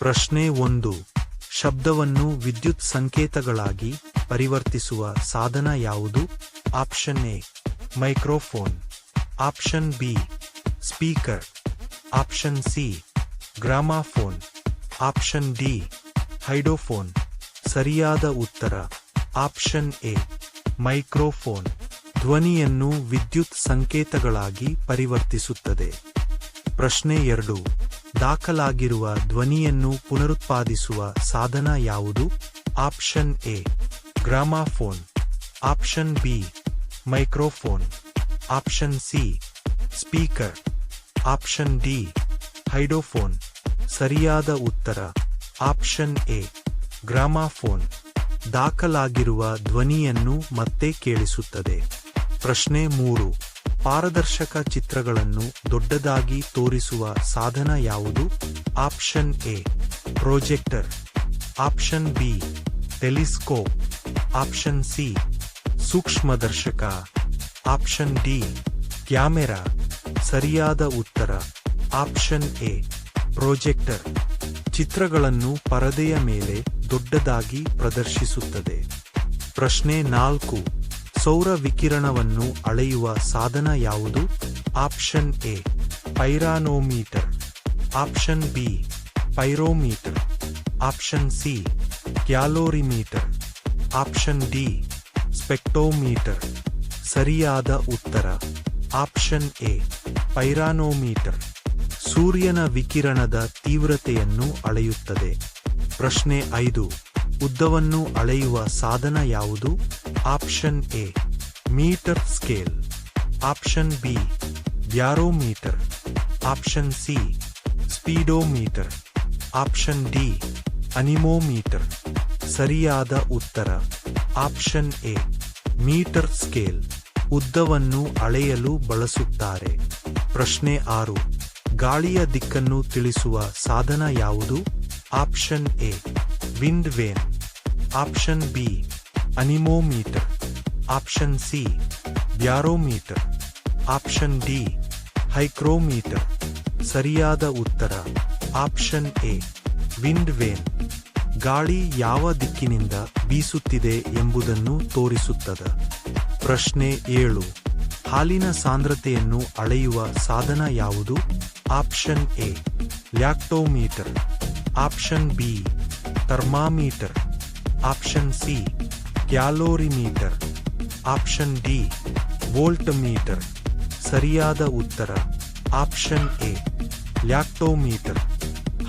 ಪ್ರಶ್ನೆ 1. ಶಬ್ದವನ್ನು ವಿದ್ಯುತ್ ಸಂಕೇತಗಳಾಗಿ ಪರಿವರ್ತಿಸುವ ಸಾಧನ ಯಾವುದು? Option A microphone, option B speaker, option C gramophone, option D hydrophone. ಸರಿಯಾದ ಉತ್ತರ ಆಪ್ಷನ್ ಎ ಮೈಕ್ರೋಫೋನ್. ಧ್ವನಿಯನ್ನು ವಿದ್ಯುತ್ ಸಂಕೇತಗಳಾಗಿ ಪರಿವರ್ತಿಸುತ್ತದೆ. ಪ್ರಶ್ನೆ 2. ದಾಖಲಾಗಿರುವ ಧ್ವನಿಯನ್ನು ಪುನರುತ್ಪಾದಿಸುವ ಸಾಧನ ಯಾವುದು? Option A gramophone, option B microphone, option C speaker, option D hydrophone. ಸರಿಯಾದ ಉತ್ತರ ಆಪ್ಷನ್ ಎ ಗ್ರಾಮಾಫೋನ್. ದಾಖಲಾಗಿರುವ ಧ್ವನಿಯನ್ನು ಮತ್ತೆ ಕೇಳಿಸುತ್ತದೆ. ಪ್ರಶ್ನೆ 3. ಪಾರದರ್ಶಕ ಚಿತ್ರಗಳನ್ನು ದೊಡ್ಡದಾಗಿ ತೋರಿಸುವ ಸಾಧನ ಯಾವುದು? Option A projector, option B telescope, option C ಸೂಕ್ಷ್ಮದರ್ಶಕ, ಆಪ್ಷನ್ ಡಿ ಕ್ಯಾಮೆರಾ. ಸರಿಯಾದ ಉತ್ತರ ಆಪ್ಷನ್ ಎ ಪ್ರೊಜೆಕ್ಟರ್. ಚಿತ್ರಗಳನ್ನು ಪರದೆಯ ಮೇಲೆ ದೊಡ್ಡದಾಗಿ ಪ್ರದರ್ಶಿಸುತ್ತದೆ. ಪ್ರಶ್ನೆ 4. ಸೌರ ವಿಕಿರಣವನ್ನು ಅಳೆಯುವ ಸಾಧನ ಯಾವುದು? Option A pyranometer, option B pyrometer, option C calorimeter, option D spectrometer. ಸರಿಯಾದ ಉತ್ತರ ಆಪ್ಷನ್ ಎ ಪೈರಾನೋಮೀಟರ್. ಸೂರ್ಯನ ವಿಕಿರಣದ ತೀವ್ರತೆಯನ್ನು ಅಳೆಯುತ್ತದೆ. ಪ್ರಶ್ನೆ 5. ಉದ್ದವನ್ನು ಅಳೆಯುವ ಸಾಧನ ಯಾವುದು? Option A metre scale, option B barometer, option C speedometer, option D anemometer. ಸರಿಯಾದ ಉತ್ತರ ಆಪ್ಷನ್ ಎ ಮೀಟರ್ ಸ್ಕೇಲ್. ಉದ್ದವನ್ನು ಅಳೆಯಲು ಬಳಸುತ್ತಾರೆ. ಪ್ರಶ್ನೆ 6. ಗಾಳಿಯ ದಿಕ್ಕನ್ನು ತಿಳಿಸುವ ಸಾಧನ ಯಾವುದು? Option A wind vane, option B anemometer, option C barometer, option D hygrometer. ಸರಿಯಾದ ಉತ್ತರ ಆಪ್ಷನ್ ಎ ವಿಂಡ್ ವೇನ್. ಗಾಳಿ ಯಾವ ದಿಕ್ಕಿನಿಂದ ಬೀಸುತ್ತಿದೆ ಎಂಬುದನ್ನು ತೋರಿಸುತ್ತದೆ. ಪ್ರಶ್ನೆ 7. ಹಾಲಿನ ಸಾಂದ್ರತೆಯನ್ನು ಅಳೆಯುವ ಸಾಧನ ಯಾವುದು? Option A lactometer, option B thermometer, option C calorimeter, option D voltmeter. ಸರಿಯಾದ ಉತ್ತರ ಆಪ್ಷನ್ ಎ ಲ್ಯಾಕ್ಟೋಮೀಟರ್.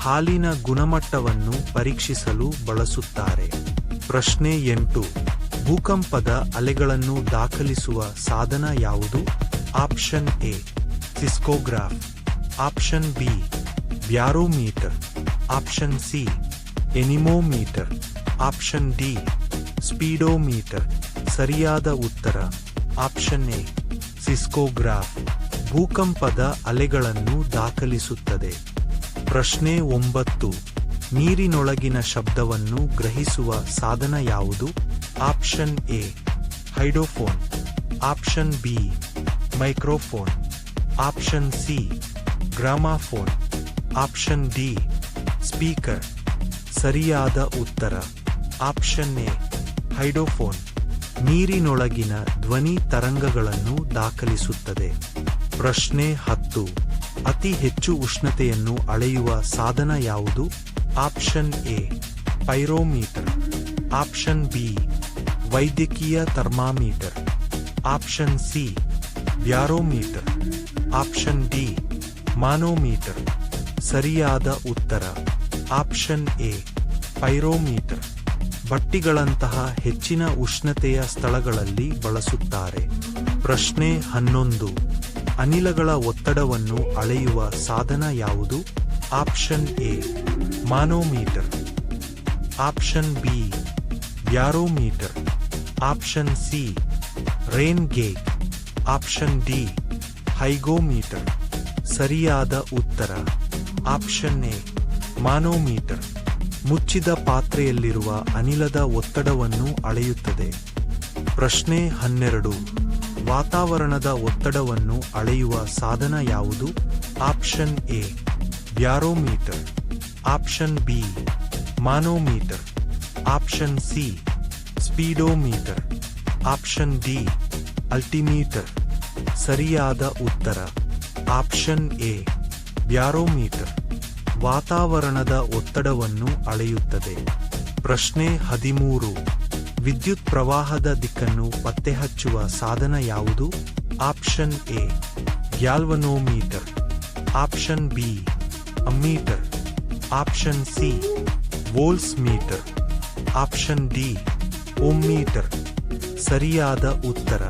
ಹಾಲಿನ ಗುಣಮಟ್ಟವನ್ನು ಪರೀಕ್ಷಿಸಲು ಬಳಸುತ್ತಾರೆ. ಪ್ರಶ್ನೆ 8. ಭೂಕಂಪದ ಅಲೆಗಳನ್ನು ದಾಖಲಿಸುವ ಸಾಧನ ಯಾವುದು? Option A seismograph, option B barometer, option C anemometer, option D speedometer. ಸರಿಯಾದ ಉತ್ತರ ಆಪ್ಷನ್ ಎ ಸಿಸ್ಕೋಗ್ರಾಫ್. ಭೂಕಂಪದ ಅಲೆಗಳನ್ನು ದಾಖಲಿಸುತ್ತದೆ. ಪ್ರಶ್ನೆ 9. ನೀರಿನೊಳಗಿನ ಶಬ್ದವನ್ನು ಗ್ರಹಿಸುವ ಸಾಧನ ಯಾವುದು? Option A hydrophone, option B microphone, option C gramophone, option D speaker. ಸರಿಯಾದ ಉತ್ತರ ಆಪ್ಷನ್ ಎ ಹೈಡೋಫೋನ್. ನೀರಿನೊಳಗಿನ ಧ್ವನಿ ತರಂಗಗಳನ್ನು ದಾಖಲಿಸುತ್ತದೆ. ಪ್ರಶ್ನೆ 10. ಅತಿ ಹೆಚ್ಚು ಉಷ್ಣತೆಯನ್ನು ಅಳೆಯುವ ಸಾಧನ ಯಾವುದು? Option A pyrometer, option B ವೈದ್ಯಕೀಯ thermometer, option C barometer, option D manometer. ಸರಿಯಾದ ಉತ್ತರ ಆಪ್ಷನ್ ಎ ಪೈರೋಮೀಟರ್. ಭಟ್ಟಿಗಳಂತಹ ಹೆಚ್ಚಿನ ಉಷ್ಣತೆಯ ಸ್ಥಳಗಳಲ್ಲಿ ಬಳಸುತ್ತಾರೆ. ಪ್ರಶ್ನೆ 11. ಅನಿಲಗಳ ಒತ್ತಡವನ್ನು ಅಳೆಯುವ ಸಾಧನ ಯಾವುದು? Option A manometer, option B barometer, option C rain gauge, option D hygrometer. ಸರಿಯಾದ ಉತ್ತರ ಆಪ್ಷನ್ ಎ ಮಾನೋಮೀಟರ್. ಮುಚ್ಚಿದ ಪಾತ್ರೆಯಲ್ಲಿರುವ ಅನಿಲದ ಒತ್ತಡವನ್ನು ಅಳೆಯುತ್ತದೆ. ಪ್ರಶ್ನೆ 12. ವಾತಾವರಣದ ಒತ್ತಡವನ್ನು ಅಳೆಯುವ ಸಾಧನ ಯಾವುದು? Option A barometer, option B manometer, option C speedometer, option D altimeter. ಸರಿಯಾದ ಉತ್ತರ ಆಪ್ಷನ್ ಎ ಬ್ಯಾರೋಮೀಟರ್. ವಾತಾವರಣದ ಒತ್ತಡವನ್ನು ಅಳೆಯುತ್ತದೆ. ಪ್ರಶ್ನೆ 13. ವಿದ್ಯುತ್ ಪ್ರವಾಹದ ದಿಕ್ಕನ್ನು ಪತ್ತೆಹಚ್ಚುವ ಸಾಧನ ಯಾವುದು? Option A galvanometer, option B ammeter, option C voltmeter, option D ohmmeter. ಸರಿಯಾದ ಉತ್ತರ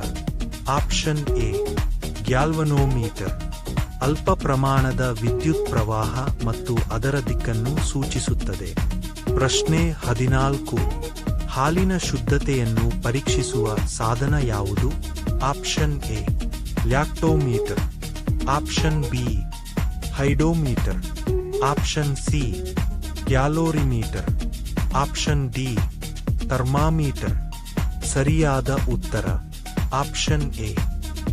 ಆಪ್ಷನ್ ಎ ಗ್ಯಾಲ್ವನೋಮೀಟರ್. ಅಲ್ಪ ಪ್ರಮಾಣದ ವಿದ್ಯುತ್ ಪ್ರವಾಹ ಮತ್ತು ಅದರ ದಿಕ್ಕನ್ನು ಸೂಚಿಸುತ್ತದೆ. ಪ್ರಶ್ನೆ 14. ಹಾಲಿನ ಶುದ್ಧತೆಯನ್ನು ಪರೀಕ್ಷಿಸುವ ಸಾಧನ ಯಾವುದು? Option A lactometer, option B hydrometer, option C calorimeter, option D thermometer. ಸರಿಯಾದ ಉತ್ತರ ಆಪ್ಷನ್ ಎ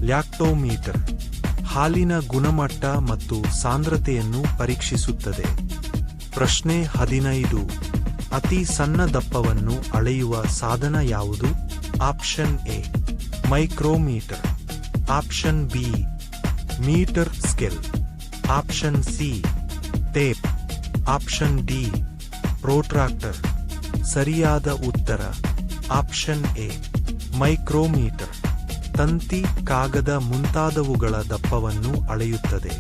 ಲ್ಯಾಕ್ಟೋಮೀಟರ್. ಹಾಲಿನ ಗುಣಮಟ್ಟ ಮತ್ತು ಸಾಂದ್ರತೆಯನ್ನು ಪರೀಕ್ಷಿಸುತ್ತದೆ. ಪ್ರಶ್ನೆ 15. ಅತಿ ಸಣ್ಣ ದಪ್ಪವನ್ನು ಅಳೆಯುವ ಸಾಧನ ಯಾವುದು? Option A micrometer, option B metre scale, option C tape, option D protractor. ಸರಿಯಾದ ಉತ್ತರ ಆಪ್ಷನ್ ಎ ಮೈಕ್ರೋಮೀಟರ್. ತಂತಿ, ಕಾಗದ ಮುಂತಾದವುಗಳ ದಪ್ಪವನ್ನು ಅಳೆಯುತ್ತದೆ.